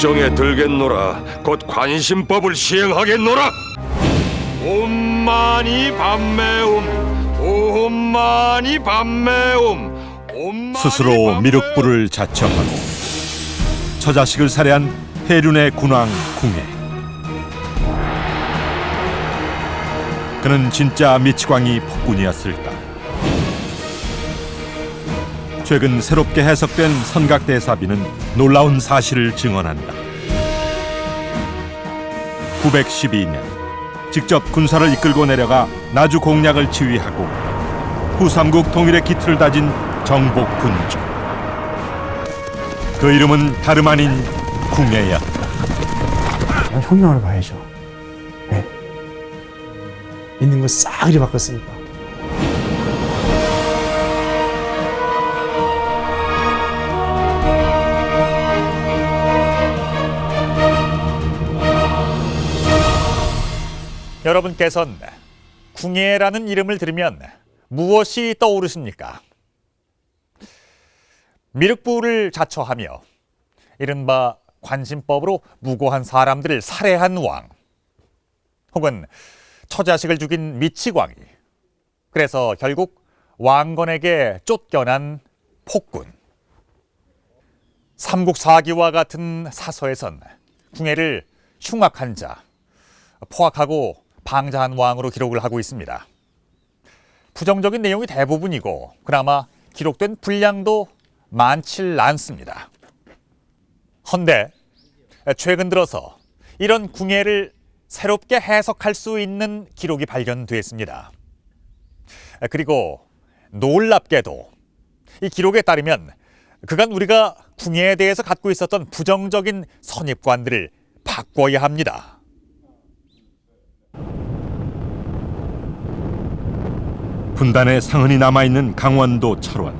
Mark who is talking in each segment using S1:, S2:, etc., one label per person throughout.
S1: 국정에 들겠노라. 곧 관심법을 시행하겠노라. 옴마니 밤매옴 옴마니 밤매옴.
S2: 스스로 미륵부를 자청하고 처자식을 살해한 해륜의 군왕 궁예. 그는 진짜 미치광이 폭군이었을까? 최근 새롭게 해석된 선각대사비는 놀라운 사실을 증언한다. 912년 직접 군사를 이끌고 내려가 나주 공략을 지휘하고 후삼국 통일의 기틀을 다진 정복군주. 그 이름은 다름 아닌 궁예였다.
S3: 혁명을 봐야죠. 네. 있는 거 싸그리 바꿨으니까.
S4: 여러분께서는 궁예라는 이름을 들으면 무엇이 떠오르십니까? 미륵부를 자처하며 이른바 관심법으로 무고한 사람들을 살해한 왕, 혹은 처자식을 죽인 미치광이, 그래서 결국 왕건에게 쫓겨난 폭군. 삼국사기와 같은 사서에선 궁예를 흉악한 자, 포악하고 방자한 왕으로 기록을 하고 있습니다. 부정적인 내용이 대부분이고 그나마 기록된 분량도 많질 않습니다. 헌데 최근 들어서 이런 궁예를 새롭게 해석할 수 있는 기록이 발견됐습니다. 그리고 놀랍게도 이 기록에 따르면 그간 우리가 궁예에 대해서 갖고 있었던 부정적인 선입관들을 바꿔야 합니다.
S2: 분단의 상흔이 남아있는 강원도 철원.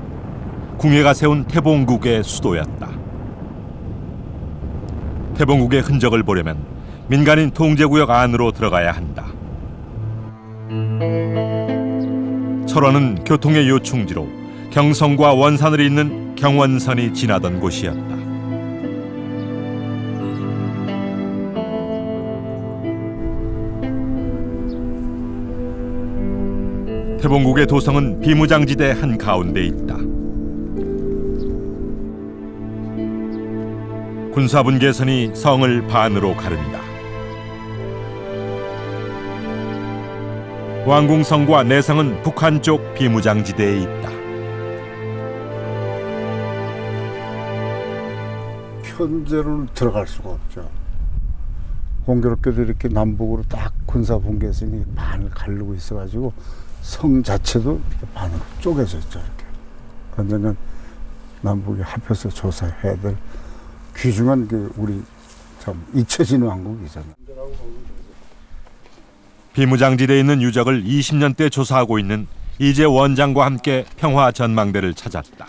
S2: 궁예가 세운 태봉국의 수도였다. 태봉국의 흔적을 보려면 민간인 통제구역 안으로 들어가야 한다. 철원은 교통의 요충지로 경성과 원산을 잇는 경원선이 지나던 곳이었다. 태봉국의 도성은 비무장지대 한가운데 있다. 군사분계선이 성을 반으로 가른다. 왕궁성과 내성은 북한 쪽 비무장지대에 있다.
S5: 현재로는 들어갈 수가 없죠. 공교롭게도 이렇게 남북으로 딱 군사분계선이 반을 가르고 있어가지고 성 자체도 이렇게 반으로 쪼개져 있죠. 이렇게. 그러면 남북이 합해서 조사해야 될 귀중한 그 우리 참 잊혀진 왕국이잖아요.
S2: 비무장지대에 있는 유적을 20년대 조사하고 있는 이재 원장과 함께 평화 전망대를 찾았다.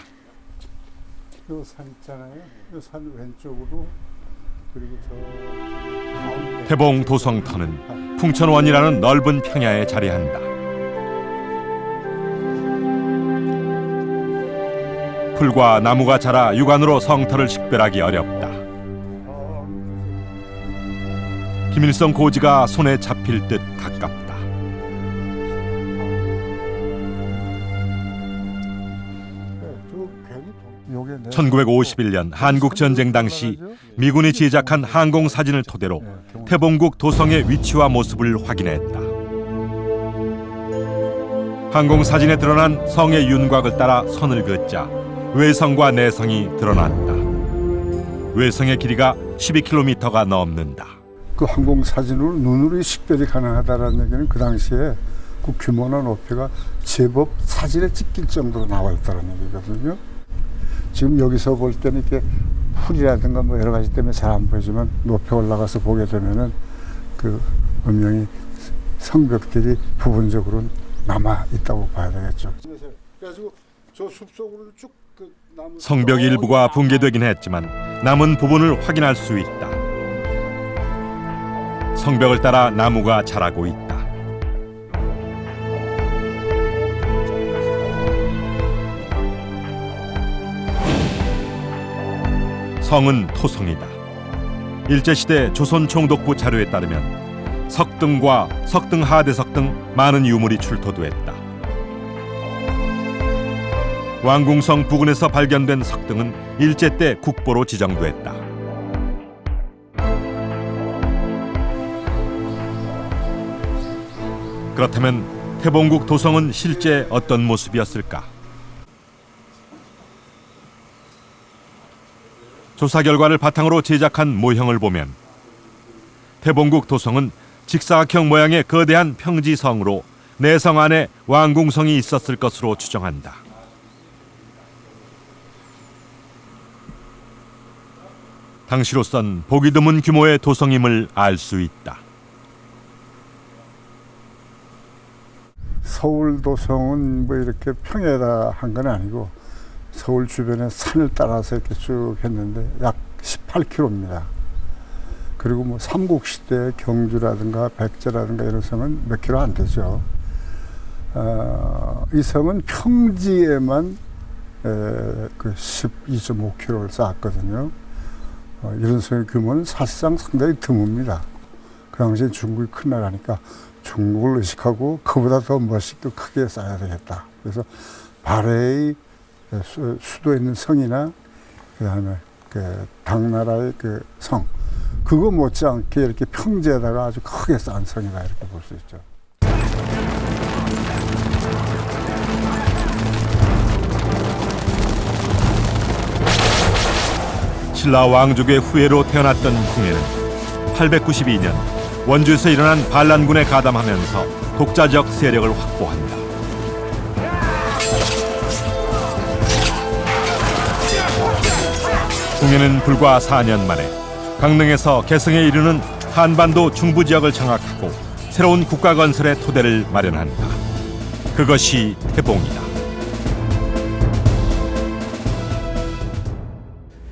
S5: 이 산 있잖아요. 이 산 왼쪽으로 그리고 저 가운데
S2: 태봉 도성터는 풍천원이라는 넓은 평야에 자리한다. 풀과 나무가 자라 육안으로 성터를 식별하기 어렵다. 김일성 고지가 손에 잡힐 듯 가깝다.
S5: 요게
S2: 1951년 한국전쟁 당시 미군이 제작한 항공사진을 토대로 태봉국 도성의 위치와 모습을 확인했다. 항공사진에 드러난 성의 윤곽을 따라 선을 긋자 외성과 내성이 드러났다. 외성의 길이가 12km가 넘는다.
S5: 그 항공 사진으로 눈으로 식별이 가능하다라는 얘기는 그 당시에 그 규모나 높이가 제법 사진에 찍힐 정도로 나와 있다는 얘기거든요. 지금 여기서 볼 때는 이렇게 풀이라든가 뭐 여러 가지 때문에 잘 안 보이지만 높이 올라가서 보게 되면은 그 분명히 성벽들이 부분적으로 남아 있다고 봐야 되겠죠. 그래가지고 저 숲속으로 쭉 그 나무
S2: 성벽 일부가 붕괴되긴 했지만 남은 부분을 확인할 수 있다. 성벽을 따라 나무가 자라고 있다. 성은 토성이다. 일제시대 조선총독부 자료에 따르면 석등과 석등하대석 등 많은 유물이 출토됐다. 왕궁성 부근에서 발견된 석등은 일제 때 국보로 지정됐다. 그렇다면 태봉국 도성은 실제 어떤 모습이었을까? 조사 결과를 바탕으로 제작한 모형을 보면 태봉국 도성은 직사각형 모양의 거대한 평지성으로 내성 안에 왕궁성이 있었을 것으로 추정한다. 당시로선 보기 드문 규모의 도성임을 알 수 있다.
S5: 서울 도성은 뭐 이렇게 평에다 한 건 아니고 서울 주변에 산을 따라서 이렇게 쭉 했는데 약 18km입니다. 그리고 뭐 삼국시대 경주라든가 백제라든가 이런 성은 몇 킬로 안 되죠. 이 성은 평지에만 그 12.5km를 쌓았거든요. 이런 성의 규모는 사실상 상당히 드뭅니다. 그 당시에 중국이 큰 나라니까 중국을 의식하고 그보다 더 멋있고 크게 쌓아야 되겠다. 그래서 발해의 수도에 있는 성이나 그다음에 그 당나라의 그 성, 그거 못지않게 이렇게 평지에다가 아주 크게 쌓은 성이다 이렇게 볼 수 있죠.
S2: 신라 왕족의 후예로 태어났던 궁예는 892년 원주에서 일어난 반란군에 가담하면서 독자적 세력을 확보한다. 궁예는 불과 4년 만에 강릉에서 개성에 이르는 한반도 중부 지역을 장악하고 새로운 국가 건설의 토대를 마련한다. 그것이 태봉이다.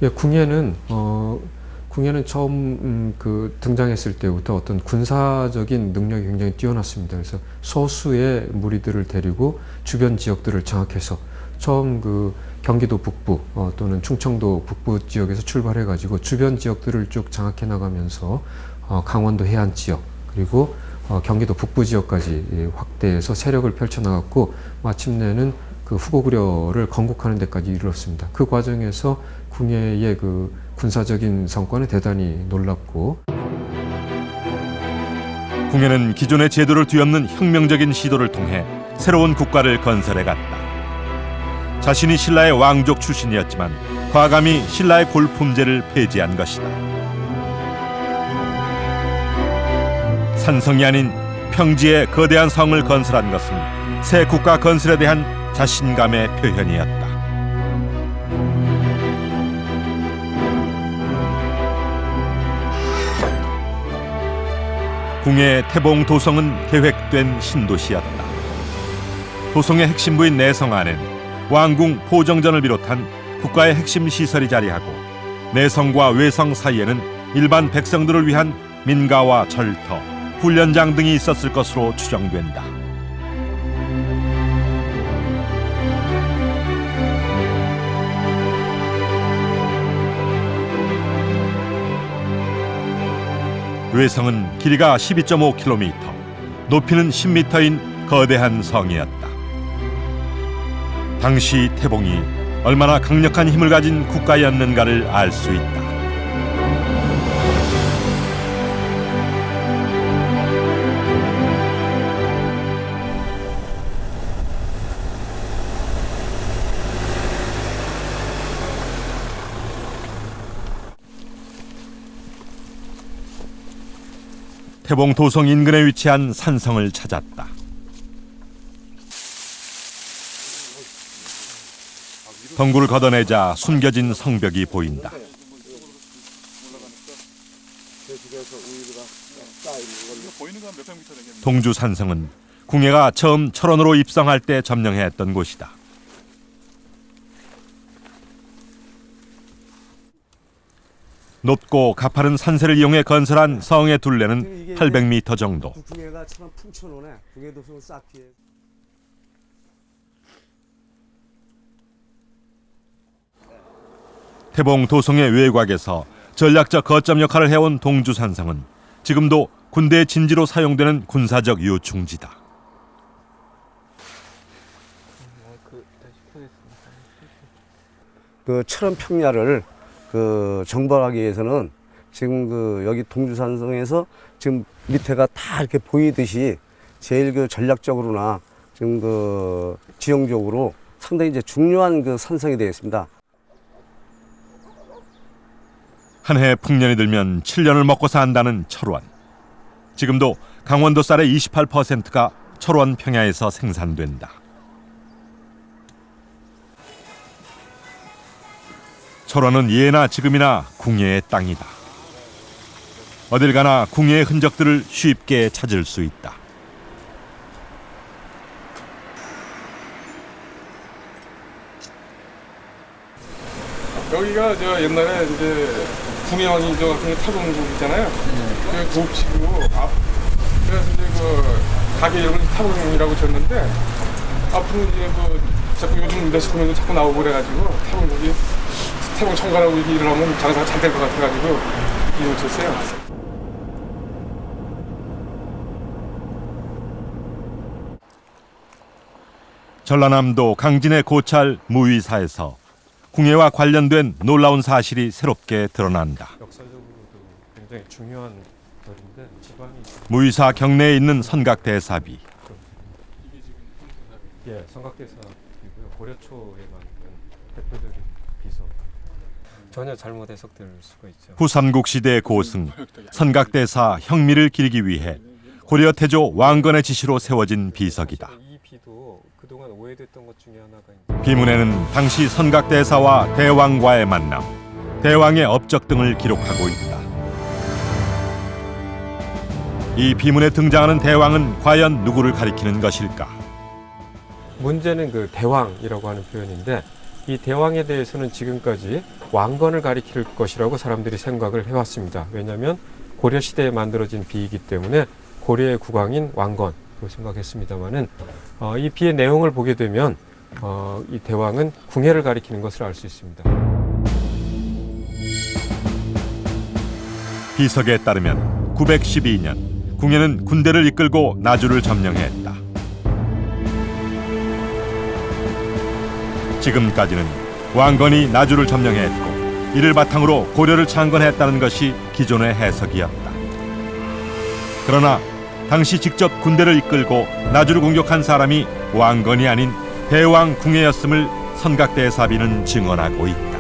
S6: 예, 궁예는 처음 등장했을 때부터 어떤 군사적인 능력이 굉장히 뛰어났습니다. 그래서 소수의 무리들을 데리고 주변 지역들을 장악해서 처음 경기도 북부 또는 충청도 북부 지역에서 출발해가지고 주변 지역들을 쭉 장악해 나가면서 강원도 해안 지역 그리고 경기도 북부 지역까지 확대해서 세력을 펼쳐나갔고 마침내는 그 후고구려를 건국하는 데까지 이르렀습니다. 그 과정에서 궁예의 그 군사적인 성과는 대단히 놀랍고
S2: 궁예는 기존의 제도를 뒤엎는 혁명적인 시도를 통해 새로운 국가를 건설해 갔다. 자신이 신라의 왕족 출신이었지만 과감히 신라의 골품제를 폐지한 것이다. 산성이 아닌 평지에 거대한 성을 건설한 것은 새 국가 건설에 대한 자신감의 표현이었다. 궁예 태봉 도성은 계획된 신도시였다. 도성의 핵심부인 내성 안엔 왕궁 포정전을 비롯한 국가의 핵심 시설이 자리하고 내성과 외성 사이에는 일반 백성들을 위한 민가와 절터, 훈련장 등이 있었을 것으로 추정된다. 외성은 길이가 12.5km, 높이는 10m인 거대한 성이었다. 당시 태봉이 얼마나 강력한 힘을 가진 국가였는가를 알 수 있다. 태봉 도성 인근에 위치한 산성을 찾았다. 덩굴을 걷어내자 숨겨진 성벽이 보인다. 동주 산성은 궁예가 처음 철원으로 입성할 때 점령했던 곳이다. 높고 가파른 산세를 이용해 건설한 성의 둘레는 800m 정도.
S3: 궁예가 참 풍천오네. 궁예 도성을 쌓기에.
S2: 태봉 도성의 외곽에서 전략적 거점 역할을 해온 동주산성은 지금도 군대의 진지로 사용되는 군사적 요충지다.
S3: 그 철원 평야를 정벌하기 위해서는 지금 여기 동주산성에서 지금 밑에가 다 이렇게 보이듯이 제일 전략적으로나 지금 지형적으로 상당히 이제 중요한 산성이 되겠습니다.
S2: 한 해 풍년이 들면 7년을 먹고 산다는 철원. 지금도 강원도 쌀의 28%가 철원 평야에서 생산된다. 철원은 예나 지금이나 궁예의 땅이다. 어딜 가나 궁예의 흔적들을 쉽게 찾을 수 있다.
S7: 여기가 저 옛날에 이제 궁예왕이 저 같은 타던 곳 있잖아요. 그 도읍지구 앞. 그래서 이제 그 가게 이름을 타봉이라고 졌는데 앞으로 이제 자꾸 요즘 매스컴에도 자꾸 나오고 그래가지고 타봉국이 타봉 청가라고 이렇게 일을 하면 장사가 잘 될 것 같아가지고 이름을 쳤어요.
S2: 전라남도 강진의 고찰 무의사에서 궁예와 관련된 놀라운 사실이 새롭게 드러난다.
S6: 역사적으로도 굉장히 중요한 돌인데 지방이
S2: 무의사 경내에 있는 선각대사비.
S6: 선각대사이고요. 고려초에 만든 대표적인 비석. 전혀 잘못 해석될 수가 있죠.
S2: 후삼국 시대의 고승 선각대사 형미를 기리기 위해 고려 태조 왕건의 지시로 세워진 비석이다.
S6: 이 비도 그동안 오해됐던 것 중에 하나가
S2: 비문에는 당시 선각대사와 대왕과의 만남, 대왕의 업적 등을 기록하고 있다. 이 비문에 등장하는 대왕은 과연 누구를 가리키는 것일까?
S6: 문제는 그 대왕이라고 하는 표현인데 이 대왕에 대해서는 지금까지 왕건을 가리킬 것이라고 사람들이 생각을 해왔습니다. 왜냐하면 고려 시대에 만들어진 비이기 때문에 고려의 국왕인 왕건으로 생각했습니다만은 이 비의 내용을 보게 되면 이 대왕은 궁예를 가리키는 것을 알 수 있습니다.
S2: 비석에 따르면 912년 궁예는 군대를 이끌고 나주를 점령했다. 지금까지는 왕건이 나주를 점령했고 이를 바탕으로 고려를 창건했다는 것이 기존의 해석이었다. 그러나 당시 직접 군대를 이끌고 나주를 공격한 사람이 왕건이 아닌 대왕 궁예였음을 선각대사비는 증언하고 있다.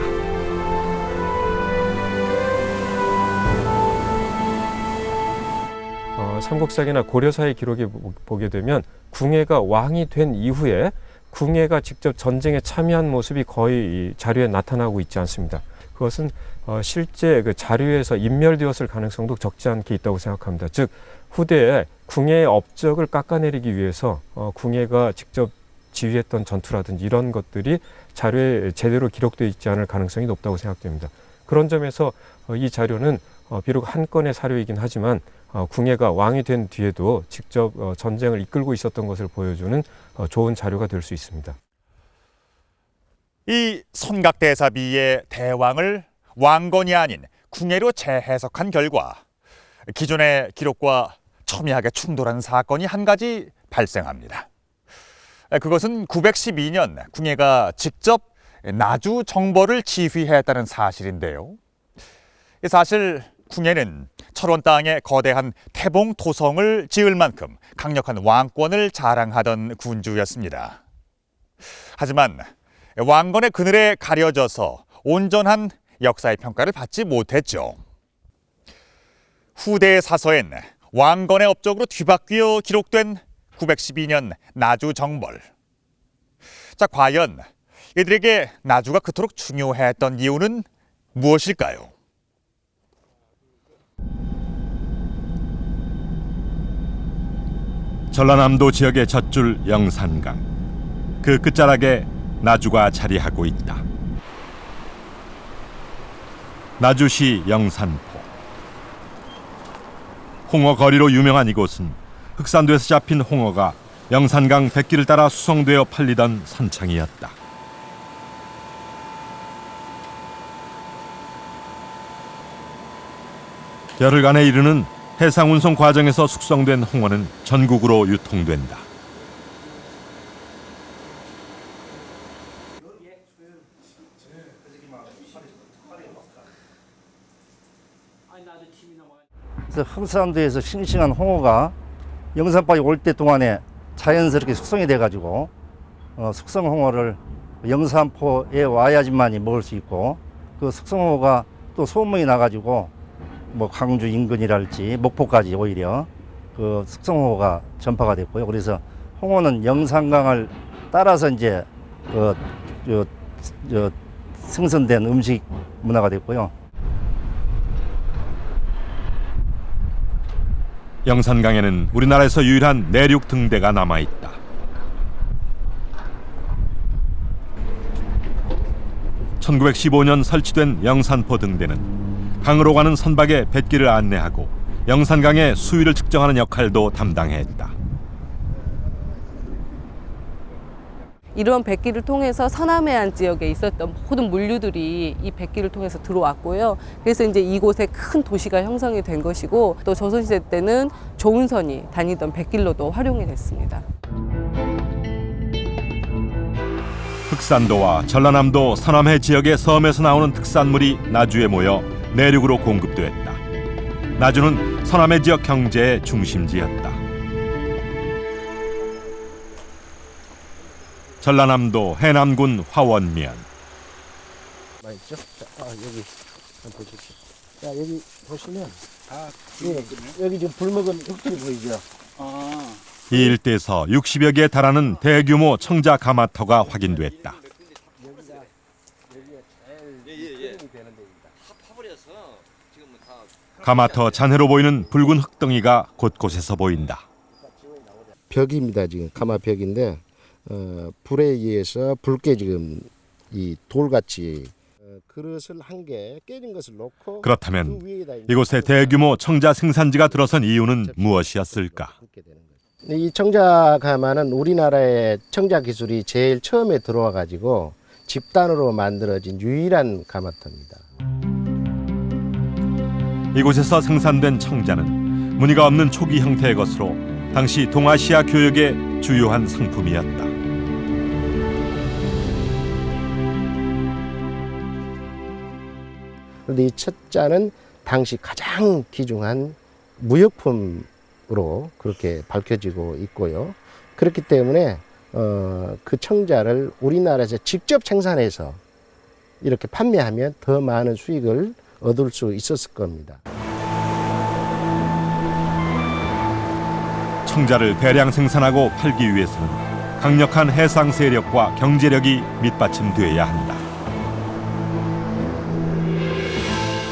S6: 삼국사기나 고려사의 기록에 보게 되면 궁예가 왕이 된 이후에 궁예가 직접 전쟁에 참여한 모습이 거의 이 자료에 나타나고 있지 않습니다. 그것은 실제 그 자료에서 인멸되었을 가능성도 적지 않게 있다고 생각합니다. 즉 후대에 궁예의 업적을 깎아내리기 위해서 궁예가 직접 지휘했던 전투라든지 이런 것들이 자료에 제대로 기록되어 있지 않을 가능성이 높다고 생각됩니다. 그런 점에서 이 자료는 비록 한 건의 사료이긴 하지만 궁예가 왕이 된 뒤에도 직접 전쟁을 이끌고 있었던 것을 보여주는 좋은 자료가 될 수 있습니다.
S4: 이 선각대사비의 대왕을 왕건이 아닌 궁예로 재해석한 결과 기존의 기록과 첨예하게 충돌하는 사건이 한 가지 발생합니다. 그것은 912년 궁예가 직접 나주 정벌을 지휘했다는 사실인데요. 사실 궁예는 철원 땅에 거대한 태봉 토성을 지을 만큼 강력한 왕권을 자랑하던 군주였습니다. 하지만 왕건의 그늘에 가려져서 온전한 역사의 평가를 받지 못했죠. 후대의 사서엔 왕건의 업적으로 뒤바뀌어 기록된 912년 나주 정벌. 자, 과연 이들에게 나주가 그토록 중요했던 이유는 무엇일까요?
S2: 전라남도 지역의 젖줄 영산강. 그 끝자락에 나주가 자리하고 있다. 나주시 영산포. 홍어 거리로 유명한 이곳은 흑산도에서 잡힌 홍어가 영산강 백길을 따라 수송되어 팔리던 선창이었다. 열흘간에 이르는 해상 운송 과정에서 숙성된 홍어는 전국으로 유통된다.
S8: 그래서 흑산도에서 싱싱한 홍어가 영산바위 올 때 동안에 자연스럽게 숙성이 돼가지고 숙성 홍어를 영산포에 와야지만이 먹을 수 있고, 그 숙성 홍어가 또 소문이 나가지고 뭐 광주 인근이랄지 목포까지 오히려 그 숙성 홍어가 전파가 됐고요. 그래서 홍어는 영산강을 따라서 이제 생성된 음식 문화가 됐고요.
S2: 영산강에는 우리나라에서 유일한 내륙 등대가 남아있다. (1915년) 설치된 영산포 등대는 강으로 가는 선박의 뱃길을 안내하고 영산강의 수위를 측정하는 역할도 담당했다.
S9: 이런 뱃길을 통해서 서남해안 지역에 있었던 모든 물류들이 이 뱃길을 통해서 들어왔고요. 그래서 이제 이곳에 큰 도시가 형성이 된 것이고, 또 조선시대 때는 조운선이 다니던 뱃길로도 활용이 됐습니다.
S2: 흑산도와 전라남도 서남해 지역의 섬에서 나오는 특산물이 나주에 모여 내륙으로 공급됐다. 나주는 서남해 지역 경제의 중심지였다. 전라남도 해남군 화원면.
S8: 맛있죠? 여기 한번 보십시오. 자, 여기 보시면 여기 지금 불 먹은 흙들이 보이죠?
S2: 이 일대에서 60여 개에 달하는 대규모 청자 가마터가 확인됐다. 가마터 잔해로 보이는 붉은 흙덩이가 곳곳에서 보인다.
S10: 벽입니다. 지금 가마벽인데 불에 의해서 붉게 지금 이 돌같이 그릇을 한 개 깨진 것을 놓고,
S2: 그렇다면 이곳에 대규모 청자 생산지가 들어선 이유는 무엇이었을까?
S10: 이 청자 가마는 우리나라의 청자 기술이 제일 처음에 들어와 가지고 집단으로 만들어진 유일한 가마터입니다.
S2: 이곳에서 생산된 청자는 무늬가 없는 초기 형태의 것으로 당시 동아시아 교역의 주요한 상품이었다.
S10: 그런데 이 찻잔은 당시 가장 귀중한 무역품으로 그렇게 밝혀지고 있고요. 그렇기 때문에 그 청자를 우리나라에서 직접 생산해서 이렇게 판매하면 더 많은 수익을 얻을 수 있었을 겁니다.
S2: 청자를 대량 생산하고 팔기 위해서는 강력한 해상 세력과 경제력이 밑받침돼야 한다.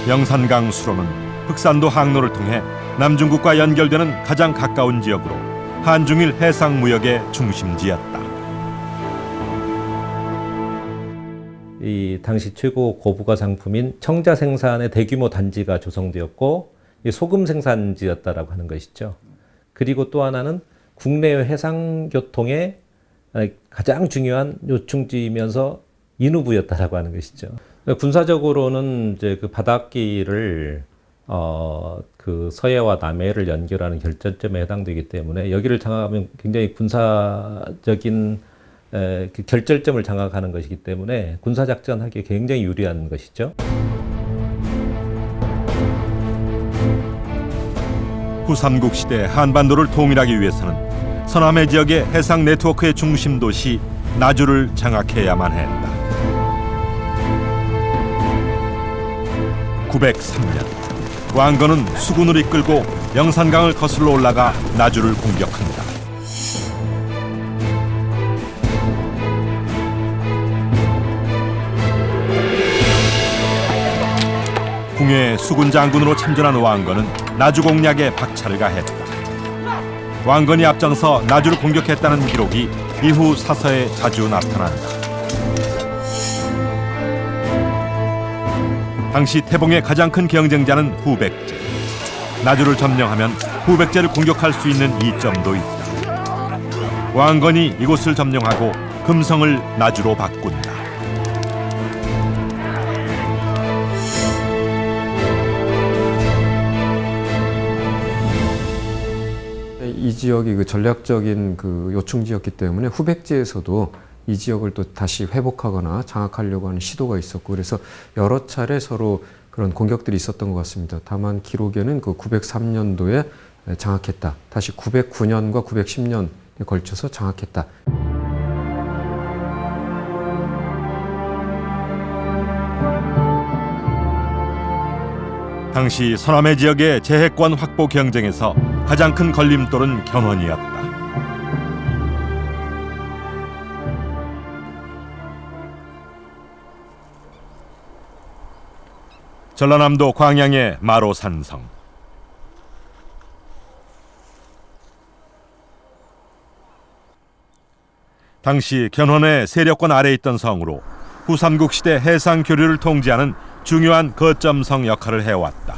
S2: 영산강 수로는 흑산도 항로를 통해 남중국과 연결되는 가장 가까운 지역으로 한중일 해상 무역의 중심지였다.
S11: 이 당시 최고 고부가 상품인 청자 생산의 대규모 단지가 조성되었고, 이 소금 생산지였다라고 하는 것이죠. 그리고 또 하나는 국내의 해상 교통의 가장 중요한 요충지이면서 인후부였다라고 하는 것이죠. 군사적으로는 이제 그 바닷길을 그 서해와 남해를 연결하는 결전점에 해당되기 때문에 여기를 장악하면 굉장히 군사적인 그 결절점을 장악하는 것이기 때문에 군사작전하기에 굉장히 유리한 것이죠.
S2: 후삼국 시대 한반도를 통일하기 위해서는 서남해 지역의 해상 네트워크의 중심 도시 나주를 장악해야만 했다. 903년 왕건은 수군을 이끌고 영산강을 거슬러 올라가 나주를 공격한다. 궁의 수군 장군으로 참전한 왕건은 나주 공략에 박차를 가했다. 왕건이 앞장서 나주를 공격했다는 기록이 이후 사서에 자주 나타난다. 당시 태봉의 가장 큰 경쟁자는 후백제. 나주를 점령하면 후백제를 공격할 수 있는 이점도 있다. 왕건이 이곳을 점령하고 금성을 나주로 바꾼다.
S6: 이 지역이 그 전략적인 그 요충지였기 때문에 후백제에서도 이 지역을 또 다시 회복하거나 장악하려고 하는 시도가 있었고, 그래서 여러 차례 서로 그런 공격들이 있었던 것 같습니다. 다만 기록에는 그 903년도에 장악했다, 다시 909년과 910년에 걸쳐서 장악했다.
S2: 당시 서남해 지역의 재해권 확보 경쟁에서 가장 큰 걸림돌은 견훤이었다. 전라남도 광양의 마로산성. 당시 견훤의 세력권 아래에 있던 성으로 후삼국시대 해상 교류를 통제하는 중요한 거점성 역할을 해왔다.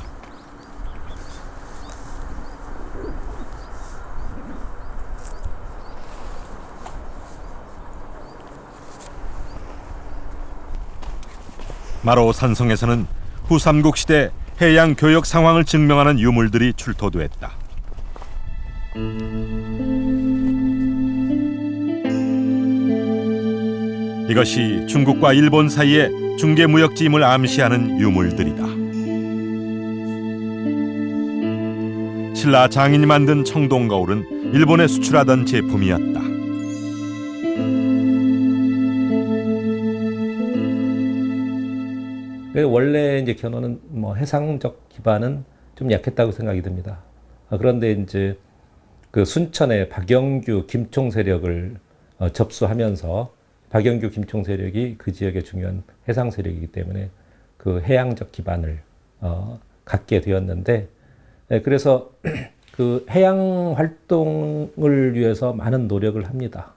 S2: 마로산성에서는 후삼국시대 해양 교역 상황을 증명하는 유물들이 출토됐다. 이것이 중국과 일본 사이의 중개무역지임을 암시하는 유물들이다. 신라 장인이 만든 청동거울은 일본에 수출하던 제품이었다.
S11: 원래 이제 견훤은 뭐 해상적 기반은 좀 약했다고 생각이 듭니다. 그런데 이제 그 순천의 박영규 김총 세력을 접수하면서 박영규 김총 세력이 그 지역의 중요한 해상 세력이기 때문에 그 해양적 기반을 갖게 되었는데, 그래서 그 해양 활동을 위해서 많은 노력을 합니다.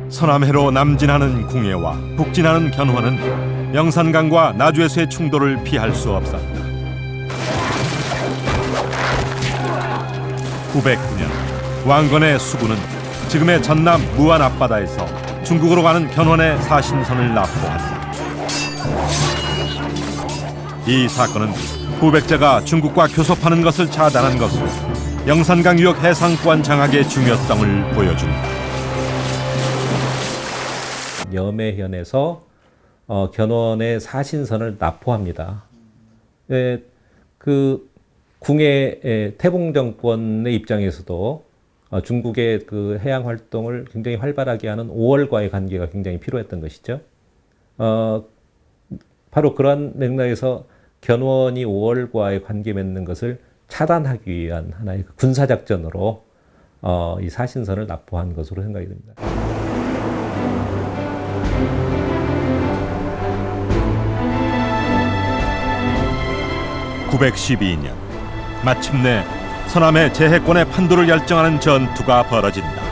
S2: 서남해로 남진하는 궁예와 북진하는 견훤은 영산강과 나주에서의 충돌을 피할 수 없었다. 909년 왕건의 수군은 지금의 전남 무안 앞바다에서 중국으로 가는 견훤의 사신선을 납포한다. 이 사건은 후백제가 중국과 교섭하는 것을 차단한 것으로 영산강 유역 해상권 장악의 중요성을 보여준다.
S11: 염해현에서 견훤의 사신선을 납포합니다. 그 궁예 태봉 정권의 입장에서도 중국의 그 해양 활동을 굉장히 활발하게 하는 5월과의 관계가 굉장히 필요했던 것이죠. 바로 그런 맥락에서 견훤이 5월과의 관계 맺는 것을 차단하기 위한 하나의 군사 작전으로 이 사신선을 납포한 것으로 생각이 됩니다.
S2: (912년) 마침내 서남해 재해권의 판도를 결정하는 전투가 벌어진다.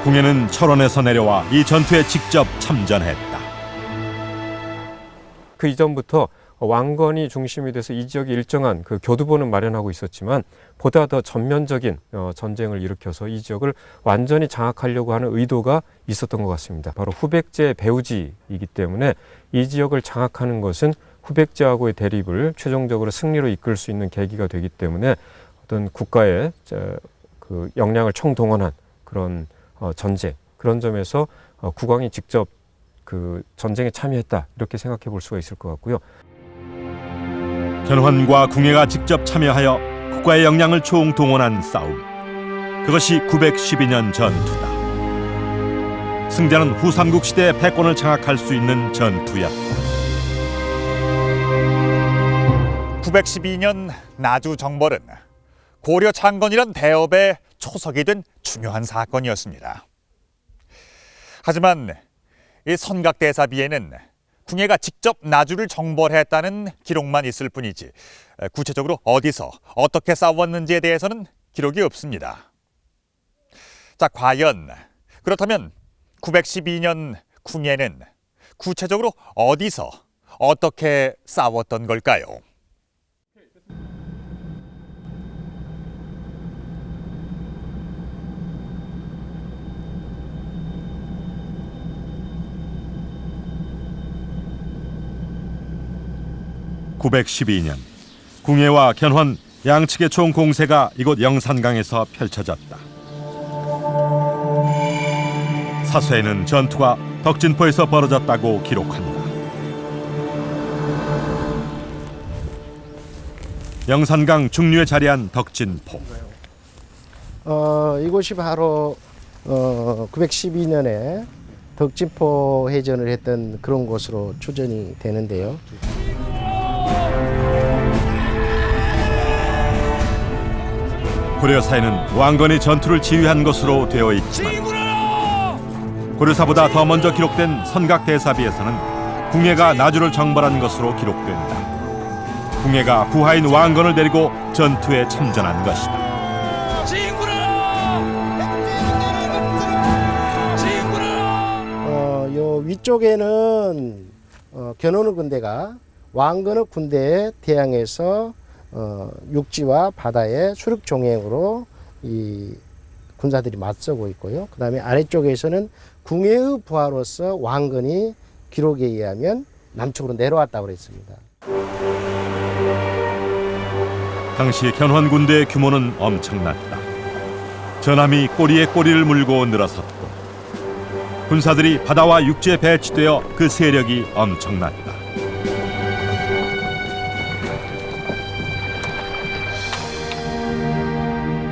S2: 궁예는 철원에서 내려와 이 전투에 직접 참전했다.
S6: 그 이전부터 왕건이 중심이 돼서 이 지역에 일정한 그 교두보는 마련하고 있었지만 보다 더 전면적인 전쟁을 일으켜서 이 지역을 완전히 장악하려고 하는 의도가 있었던 것 같습니다. 바로 후백제의 배후지이기 때문에 이 지역을 장악하는 것은 후백제하고의 대립을 최종적으로 승리로 이끌 수 있는 계기가 되기 때문에 어떤 국가의 그 역량을 총동원한 그런 전쟁, 그런 점에서 국왕이 직접 그 전쟁에 참여했다, 이렇게 생각해 볼 수가 있을 것 같고요.
S2: 견훤과 궁예가 직접 참여하여 국가의 역량을 총동원한 싸움. 그것이 912년 전투다. 승자는 후삼국 시대의 패권을 장악할 수 있는 전투였다.
S4: 912년 나주 정벌은 고려 창건이란 대업의 초석이 된 중요한 사건이었습니다. 하지만 이 선각대사비에는 궁예가 직접 나주를 정벌했다는 기록만 있을 뿐이지 구체적으로 어디서 어떻게 싸웠는지에 대해서는 기록이 없습니다. 자, 과연 그렇다면 912년 궁예는 구체적으로 어디서 어떻게 싸웠던 걸까요?
S2: 912년 궁예와 견훤 양측의 총 공세가 이곳 영산강에서 펼쳐졌다. 사서에는 전투가 덕진포에서 벌어졌다고 기록한다. 영산강 중류에 자리한 덕진포.
S10: 이곳이 바로 912년에 덕진포 해전을 했던 그런 곳으로 추정이 되는데요.
S2: 고려사에는 왕건이 전투를 지휘한 것으로 되어 있지만 고려사보다 더 먼저 기록된 선각대사비에서는 궁예가 나주를 정벌한 것으로 기록된다. 궁예가 부하인 왕건을 데리고 전투에 참전한 것이다.
S10: 요 위쪽에는 견훤의 군대가 왕건의 군대에 대항해서 육지와 바다의 수륙 종행으로 이 군사들이 맞서고 있고요. 그 다음에 아래쪽에서는 궁예의 부하로서 왕건이 기록에 의하면 남쪽으로 내려왔다고 그랬습니다.
S2: 당시 견훤 군대의 규모는 엄청났다. 전함이 꼬리에 꼬리를 물고 늘어섰고 군사들이 바다와 육지에 배치되어 그 세력이 엄청났다.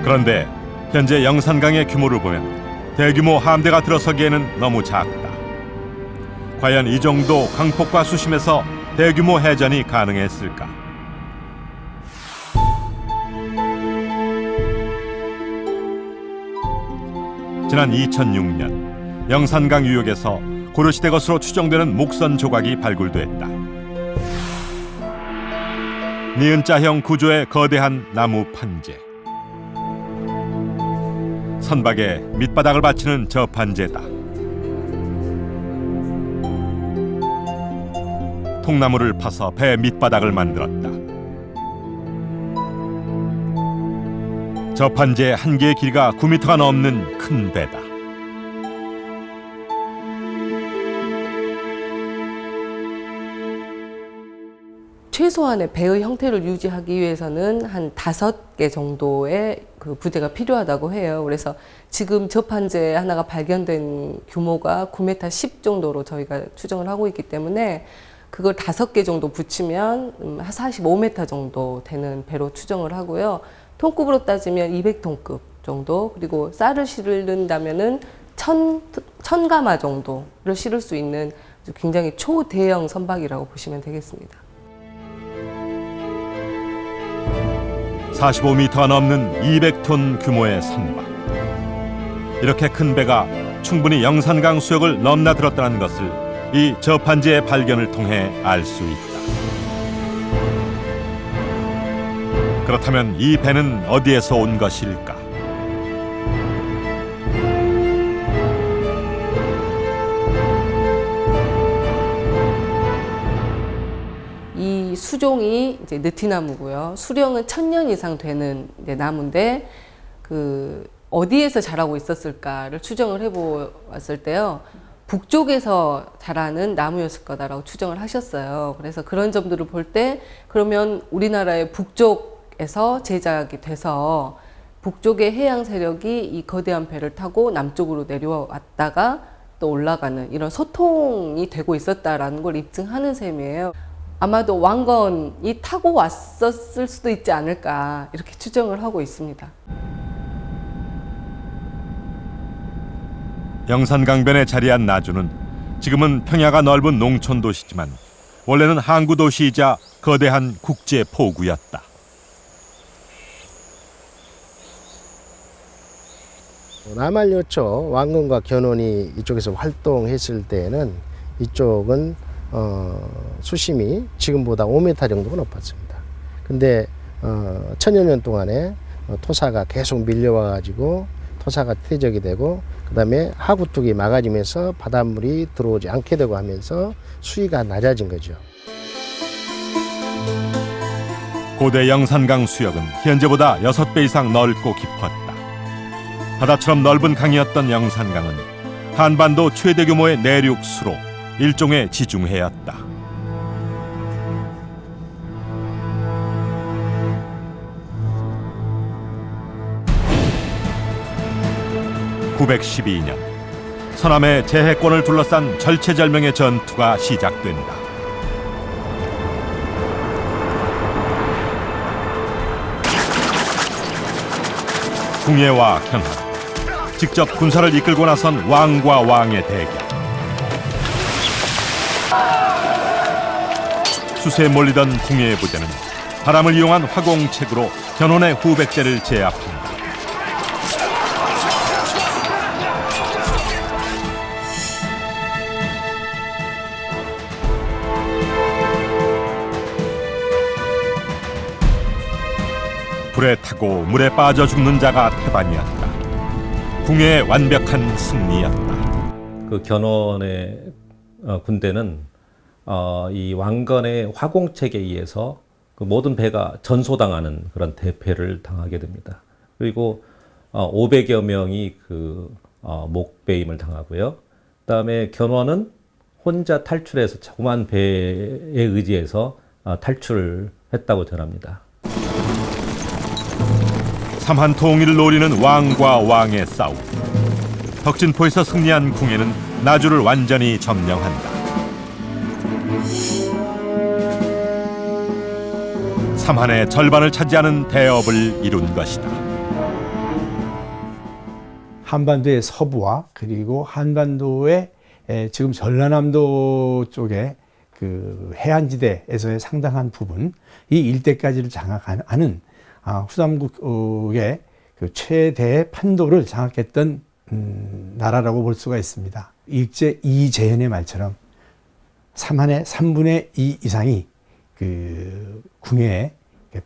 S2: 그런데 현재 영산강의 규모를 보면 대규모 함대가 들어서기에는 너무 작다. 과연 이 정도 강폭과 수심에서 대규모 해전이 가능했을까? 지난 2006년 영산강 유역에서 고려시대 것으로 추정되는 목선 조각이 발굴됐다. 니은자형 구조의 거대한 나무 판재. 선박에 밑바닥을 받치는 저 판재다. 통나무를 파서 배 밑바닥을 만들었다. 저 판재 한 개의 길이가 9m가 넘는 큰 배다.
S9: 최소한의 배의 형태를 유지하기 위해서는 한 5개 정도의 그 부대가 필요하다고 해요. 그래서 지금 저 판재 하나가 발견된 규모가 9m 10 정도로 저희가 추정을 하고 있기 때문에 그걸 5개 정도 붙이면 한 45m 정도 되는 배로 추정을 하고요. 톤급으로 따지면 200톤급 정도, 그리고 쌀을 실른다면은 1000가마 정도를 실을 수 있는 굉장히 초대형 선박이라고 보시면 되겠습니다.
S2: 45m가 넘는 200톤 규모의 선박. 이렇게 큰 배가 충분히 영산강 수역을 넘나들었다는 것을 이 저판재의 발견을 통해 알 수 있다. 그렇다면 이 배는 어디에서 온 것일까?
S9: 이 수종이 이제 느티나무고요. 수령은 1000년 이상 되는 이제 나무인데 그 어디에서 자라고 있었을까를 추정을 해보았을 때요. 북쪽에서 자라는 나무였을 거다라고 추정을 하셨어요. 그래서 그런 점들을 볼 때 그러면 우리나라의 북쪽에서 제작이 돼서 북쪽의 해양 세력이 이 거대한 배를 타고 남쪽으로 내려왔다가 또 올라가는 이런 소통이 되고 있었다라는 걸 입증하는 셈이에요. 아마도 왕건이 타고 왔었을 수도 있지 않을까 이렇게 추정을 하고 있습니다.
S2: 영산강변에 자리한 나주는 지금은 평야가 넓은 농촌 도시지만 원래는 항구 도시이자 거대한 국제 포구였다.
S10: 남한여초 왕건과 견훤이 이쪽에서 활동했을 때에는 이쪽은 수심이 지금보다 5m 정도가 높았습니다. 근데 천여 년 동안에 토사가 계속 밀려와 가지고 토사가 퇴적이 되고 그다음에 하구뚝이 막아지면서 바닷물이 들어오지 않게 되고 하면서 수위가 낮아진 거죠.
S2: 고대 영산강 수역은 현재보다 6배 이상 넓고 깊었다. 바다처럼 넓은 강이었던 영산강은 한반도 최대 규모의 내륙 수로 일종의 지중해였다. 912년 서남의 제해권을 둘러싼 절체절명의 전투가 시작된다. 궁예와 경합, 직접 군사를 이끌고 나선 왕과 왕의 대결. 수세에 몰리던 궁예의 부대는 바람을 이용한 화공책으로 견훤의 후백제를 제압한다. 불에 타고 물에 빠져 죽는 자가 태반이었다. 궁예의 완벽한 승리였다.
S11: 그 견훤의 군대는 이 왕건의 화공책에 의해서 그 모든 배가 전소당하는 그런 대패를 당하게 됩니다. 그리고 500여 명이 그 목배임을 당하고요. 그다음에 견훤은 혼자 탈출해서 자그마한 배에 의지해서 탈출했다고 전합니다.
S2: 삼한 통일을 노리는 왕과 왕의 싸움. 덕진포에서 승리한 궁예는 나주를 완전히 점령한다. 삼한의 절반을 차지하는 대업을 이룬 것이다.
S12: 한반도의 서부와 그리고 한반도의 지금 전라남도 쪽의 그 해안지대에서의 상당한 부분, 이 일대까지를 장악하는 후삼국의 그 최대 판도를 장악했던 나라라고 볼 수가 있습니다. 일제 이재현의 말처럼 삼한의 3분의 2 이상이 그 궁예의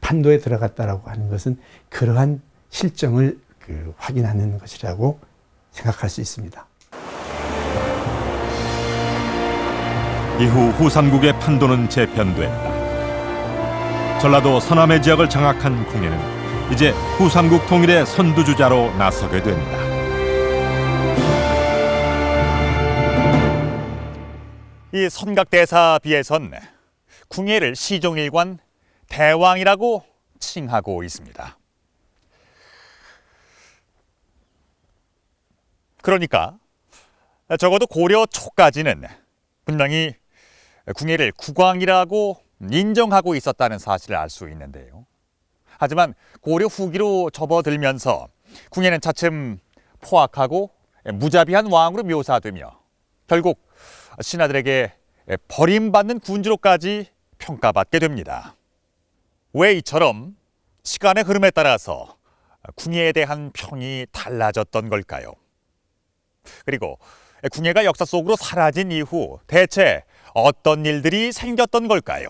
S12: 판도에 들어갔다라고 하는 것은 그러한 실정을 확인하는 것이라고 생각할 수 있습니다.
S2: 이후 후삼국의 판도는 재편됐다. 전라도 서남의 지역을 장악한 궁예는 이제 후삼국 통일의 선두주자로 나서게 된다.
S4: 이 선각대사비에선 궁예를 시종일관 대왕이라고 칭하고 있습니다. 그러니까 적어도 고려 초까지는 분명히 궁예를 국왕이라고 인정하고 있었다는 사실을 알 수 있는데요. 하지만 고려 후기로 접어들면서 궁예는 차츰 포악하고 무자비한 왕으로 묘사되며 결국 신하들에게 버림받는 군주로까지 평가받게 됩니다. 왜 이처럼 시간의 흐름에 따라서 궁예에 대한 평이 달라졌던 걸까요? 그리고 궁예가 역사 속으로 사라진 이후 대체 어떤 일들이 생겼던 걸까요?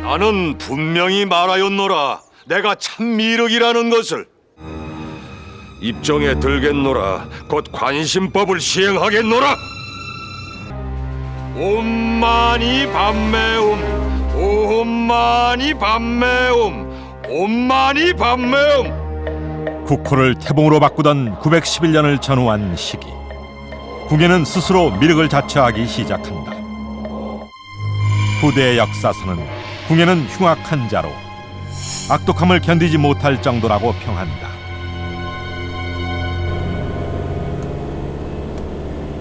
S1: 나는 분명히 말하였노라. 내가 참 미륵이라는 것을. 입정에 들겠노라. 곧 관심법을 시행하겠노라. 옴마니 밤매움, 옴마니 밤매움, 옴마니 밤매움.
S2: 국호를 태봉으로 바꾸던 911년을 전후한 시기, 궁예는 스스로 미륵을 자처하기 시작한다. 후대의 역사서는 궁예는 흉악한 자로 악독함을 견디지 못할 정도라고 평한다.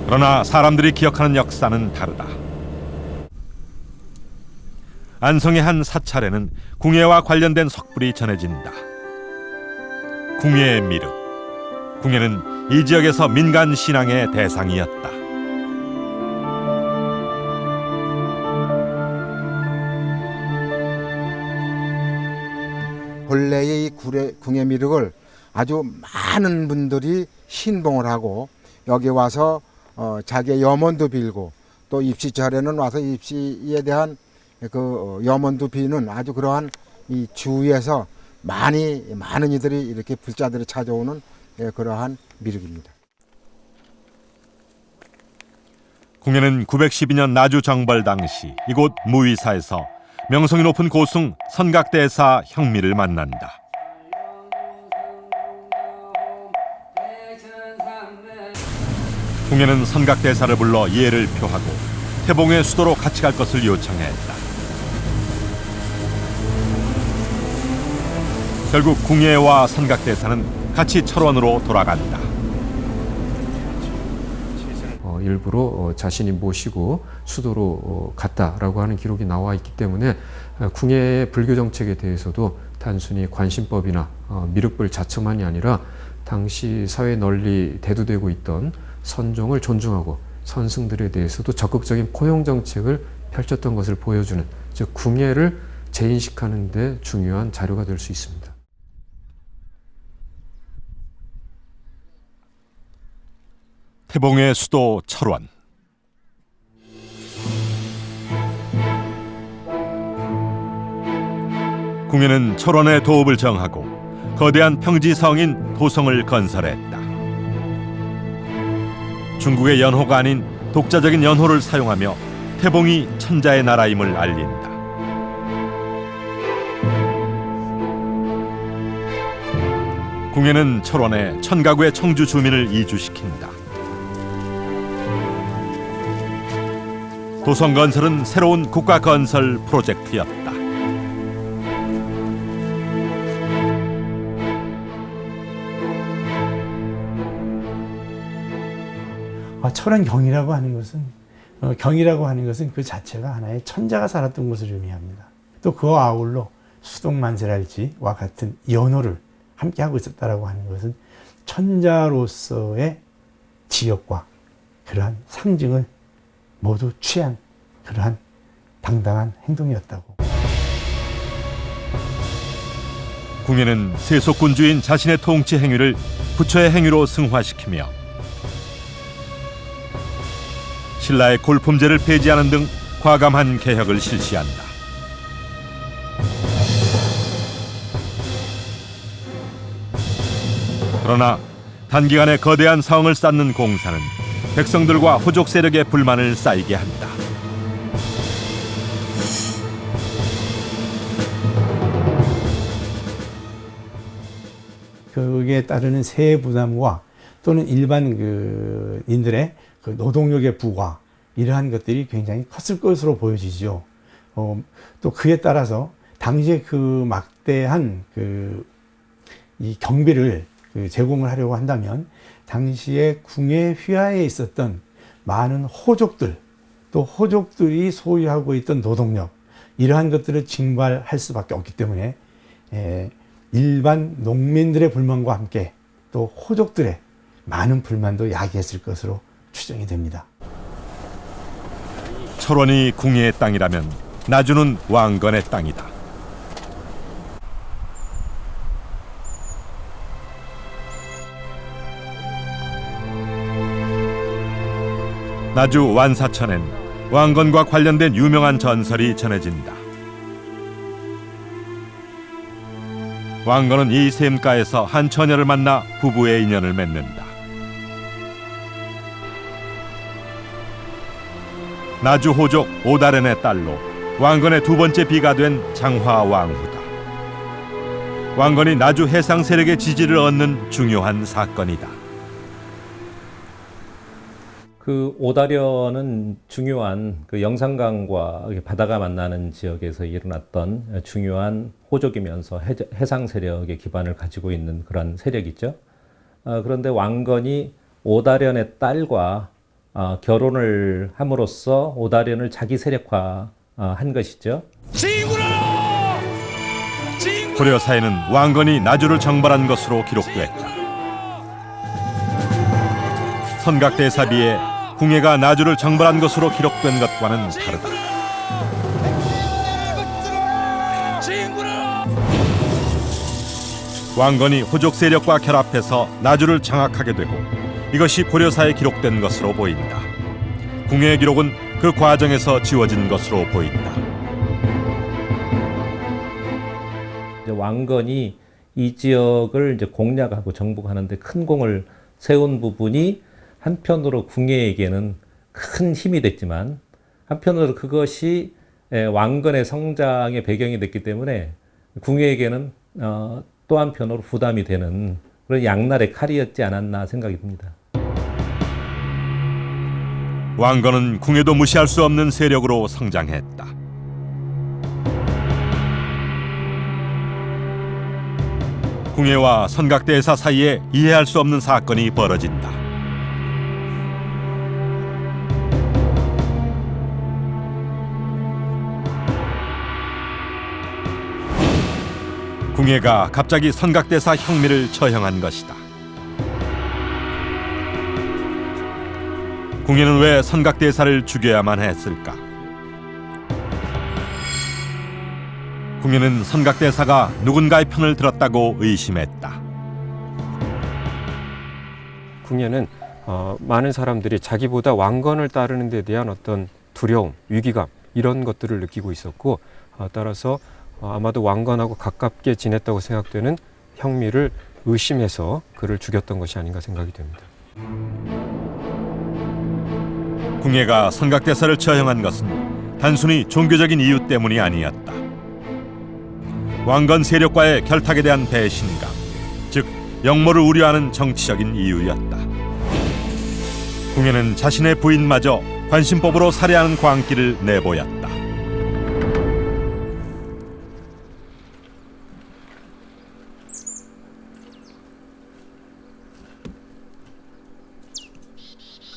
S2: 그러나 사람들이 기억하는 역사는 다르다. 안성의 한 사찰에는 궁예와 관련된 석불이 전해진다. 궁예의 미륵. 궁예는 이 지역에서 민간 신앙의 대상이었다.
S13: 본래의 이 궁예 미륵을 아주 많은 분들이 신봉을 하고 여기 와서 자기의 염원도 빌고 또 입시절에는 와서 입시에 대한 그 염원도 비는 아주 그러한 이 주위에서 많은 이들이 이렇게 불자들이 찾아오는 그러한 미륵입니다.
S2: 궁예는 912년 나주 정벌 당시 이곳 무의사에서 명성이 높은 고승 선각대사 형미를 만난다. 궁예는 선각대사를 불러 예를 표하고 태봉의 수도로 같이 갈 것을 요청했다. 결국 궁예와 선각대사는 같이 철원으로 돌아간다.
S6: 일부러 자신이 모시고 수도로 갔다라고 하는 기록이 나와 있기 때문에 궁예의 불교 정책에 대해서도 단순히 관심법이나 미륵불 자체만이 아니라 당시 사회 널리 대두되고 있던 선종을 존중하고 선승들에 대해서도 적극적인 포용 정책을 펼쳤던 것을 보여주는, 즉 궁예를 재인식하는 데 중요한 자료가 될 수 있습니다.
S2: 태봉의 수도 철원. 궁예는 철원의 도읍을 정하고 거대한 평지성인 도성을 건설했다. 중국의 연호가 아닌 독자적인 연호를 사용하며 태봉이 천자의 나라임을 알린다. 궁예는 철원에 1000가구의 청주 주민을 이주시킨다. 도성 건설은 새로운 국가 건설 프로젝트였다.
S12: 철원 경이라고 하는 것은 그 자체가 하나의 천자가 살았던 것을 의미합니다. 또 그와 아울러 수동만세랄지와 같은 연호를 함께 하고 있었다라고 하는 것은 천자로서의 지역과 그러한 상징을 모두 취한 그러한 당당한 행동이었다고.
S2: 궁예는 세속군주인 자신의 통치 행위를 부처의 행위로 승화시키며 신라의 골품제를 폐지하는 등 과감한 개혁을 실시한다. 그러나 단기간에 거대한 성을 쌓는 공사는 백성들과 호족 세력의 불만을 쌓이게 한다.
S12: 그에 따르는 세액 부담과 또는 일반 인들의 노동력의 부과, 이러한 것들이 굉장히 컸을 것으로 보여지죠. 또 그에 따라서 당시에 그 막대한 이 경비를 제공을 하려고 한다면 당시에 궁예 휘하에 있었던 많은 호족들, 또 호족들이 소유하고 있던 노동력, 이러한 것들을 징발할 수밖에 없기 때문에 일반 농민들의 불만과 함께 또 호족들의 많은 불만도 야기했을 것으로 추정이 됩니다.
S2: 철원이 궁예의 땅이라면 나주는 왕건의 땅이다. 나주 완사천엔 왕건과 관련된 유명한 전설이 전해진다. 왕건은 이 샘가에서 한 처녀를 만나 부부의 인연을 맺는다. 나주 호족 오다련의 딸로 왕건의 두 번째 비가 된 장화왕후다. 왕건이 나주 해상 세력의 지지를 얻는 중요한 사건이다.
S11: 그 오다련은 중요한 그 영산강과 바다가 만나는 지역에서 일어났던 중요한 호족이면서 해상 세력의 기반을 가지고 있는 그런 세력이죠. 그런데 왕건이 오다련의 딸과 결혼을 함으로써 오다련을 자기 세력화한 것이죠.
S2: 고려사에는 왕건이 나주를 정벌한 것으로 기록됐다. 선각대사비에 궁예가 나주를 정벌한 것으로 기록된 것과는 다르다. 왕건이 호족 세력과 결합해서 나주를 장악하게 되고 이것이 고려사에 기록된 것으로 보인다. 궁예의 기록은 그 과정에서 지워진 것으로 보인다.
S11: 왕건이 이 지역을 이제 공략하고 정복하는 데 큰 공을 세운 부분이 한편으로 궁예에게는 큰 힘이 됐지만 한편으로 그것이 왕건의 성장의 배경이 됐기 때문에 궁예에게는 또 한편으로 부담이 되는 그런 양날의 칼이었지 않았나 생각이 듭니다.
S2: 왕건은 궁예도 무시할 수 없는 세력으로 성장했다. 궁예와 선각대사 사이에 이해할 수 없는 사건이 벌어진다. 궁예가 갑자기 선각대사 형미를 처형한 것이다. 궁예는 왜 선각대사를 죽여야만 했을까? 궁예는 선각대사가 누군가의 편을 들었다고 의심했다.
S6: 궁예는 많은 사람들이 자기보다 왕건을 따르는 데 대한 어떤 두려움, 위기감 이런 것들을 느끼고 있었고 따라서 아마도 왕건하고 가깝게 지냈다고 생각되는 형미를 의심해서 그를 죽였던 것이 아닌가 생각이 됩니다.
S2: 궁예가 선각대사를 처형한 것은 단순히 종교적인 이유 때문이 아니었다. 왕건 세력과의 결탁에 대한 배신감, 즉 역모를 우려하는 정치적인 이유였다. 궁예는 자신의 부인마저 관심법으로 살해하는 광기를 내보였다.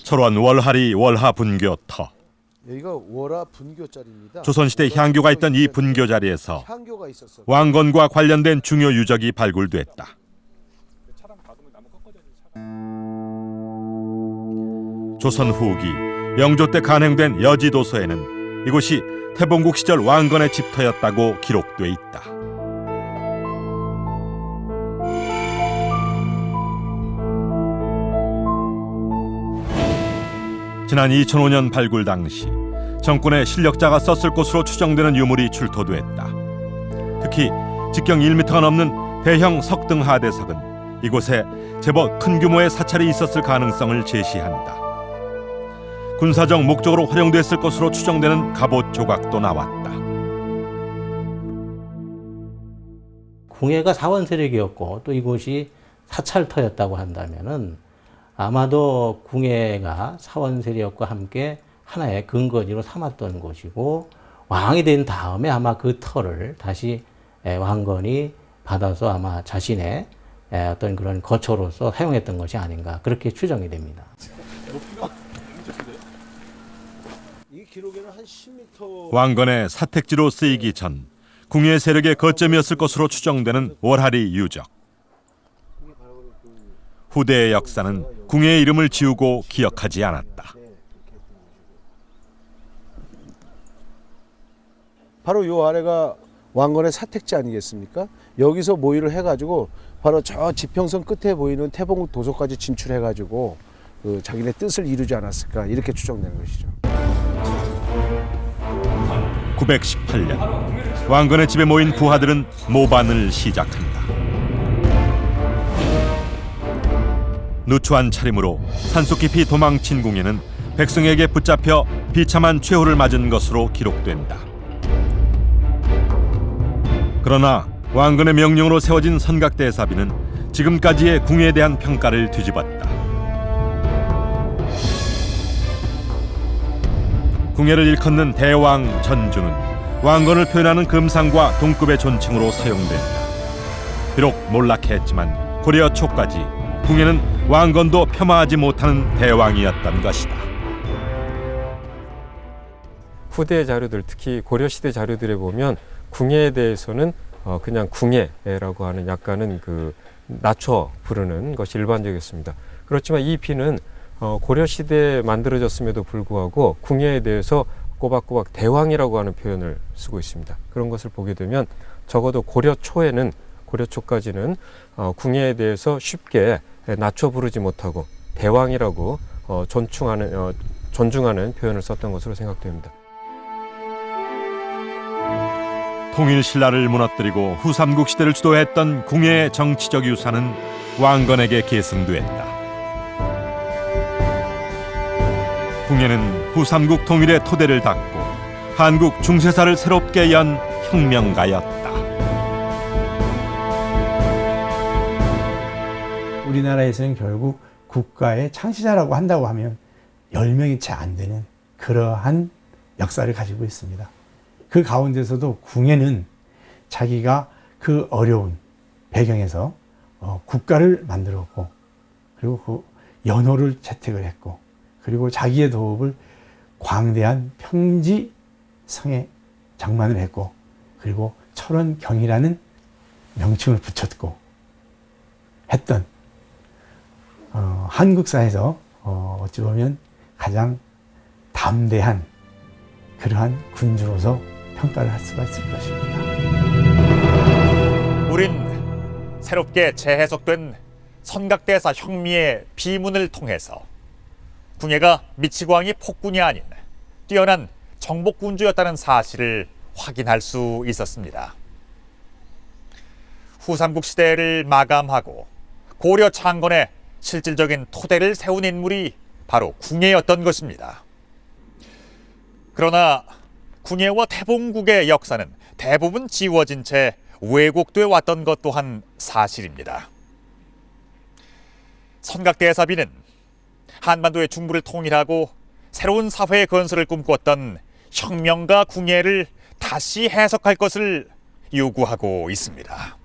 S2: 철원 월하리 월하 분교터.
S14: 여기가 월하 분교자리입니다.
S2: 조선시대 향교가 있던 이 분교 자리에서 왕건과 관련된 중요 유적이 발굴됐다. 조선 후기 영조 때 간행된 여지도서에는 이곳이 태봉국 시절 왕건의 집터였다고 기록돼 있다. 지난 2005년 발굴 당시 정권의 실력자가 썼을 것으로 추정되는 유물이 출토됐다. 특히 직경 1m가 넘는 대형 석등 하대석은 이곳에 제법 큰 규모의 사찰이 있었을 가능성을 제시한다. 군사적 목적으로 활용됐을 것으로 추정되는 갑옷 조각도 나왔다.
S15: 궁예가 사원 세력이었고 또 이곳이 사찰터였다고 한다면은 아마도 궁예가 사원 세력과 함께 하나의 근거지로 삼았던 곳이고 왕이 된 다음에 아마 그 터를 다시 왕건이 받아서 아마 자신의 어떤 그런 거처로서 사용했던 것이 아닌가 그렇게 추정이 됩니다.
S2: 왕건의 사택지로 쓰이기 전 궁예 세력의 거점이었을 것으로 추정되는 월하리 유적. 후대의 역사는 궁예의 이름을 지우고 기억하지 않았다.
S14: 바로 요 아래가 왕건의 사택지 아니겠습니까? 여기서 모의를 해가지고 바로 저 지평선 끝에 보이는 태봉국 도서까지 진출해가지고 그 자기네 뜻을 이루지 않았을까 이렇게 추정되는 것이죠.
S2: 918년 왕건의 집에 모인 부하들은 모반을 시작한다. 누추한 차림으로 산속 깊이 도망친 궁예는 백성에게 붙잡혀 비참한 최후를 맞은 것으로 기록된다. 그러나 왕건의 명령으로 세워진 선각대사비는 지금까지의 궁예에 대한 평가를 뒤집었다. 궁예를 일컫는 대왕 전주는 왕건을 표현하는 금상과 동급의 존칭으로 사용된다. 비록 몰락했지만 고려 초까지 궁예는 왕건도 폄하하지 못하는 대왕이었던 것이다.
S6: 후대 자료들, 특히 고려시대 자료들에 보면 궁예에 대해서는 그냥 궁예라고 하는 약간은 그 낮춰 부르는 것이 일반적이었습니다. 그렇지만 이 비는 고려시대에 만들어졌음에도 불구하고 궁예에 대해서 꼬박꼬박 대왕이라고 하는 표현을 쓰고 있습니다. 그런 것을 보게 되면 적어도 고려 초까지는 궁예에 대해서 쉽게 낮춰 부르지 못하고 대왕이라고 존중하는 표현을 썼던 것으로 생각됩니다.
S2: 통일신라를 무너뜨리고 후삼국 시대를 주도했던 궁예의 정치적 유산은 왕건에게 계승됐다. 궁예는 후삼국 통일의 토대를 닦고 한국 중세사를 새롭게 연 혁명가였다.
S12: 우리나라에서는 결국 국가의 창시자라고 한다고 하면 10명이 채 안 되는 그러한 역사를 가지고 있습니다. 그 가운데서도 궁예는 자기가 그 어려운 배경에서 국가를 만들었고, 그리고 그 연호를 채택을 했고, 그리고 자기의 도읍을 광대한 평지성에 장만을 했고, 그리고 철원경이라는 명칭을 붙였고 했던 한국사에서 어찌 보면 가장 담대한 그러한 군주로서 평가를 할 수가 있을 것입니다.
S4: 우린 새롭게 재해석된 선각대사 형미의 비문을 통해서 궁예가 미치광이 폭군이 아닌 뛰어난 정복군주였다는 사실을 확인할 수 있었습니다. 후삼국 시대를 마감하고 고려 창건의 실질적인 토대를 세운 인물이 바로 궁예였던 것입니다. 그러나 궁예와 태봉국의 역사는 대부분 지워진 채 왜곡돼 왔던 것 또한 사실입니다. 선각대사비는 한반도의 중부를 통일하고 새로운 사회의 건설을 꿈꿨던 혁명가 궁예를 다시 해석할 것을 요구하고 있습니다.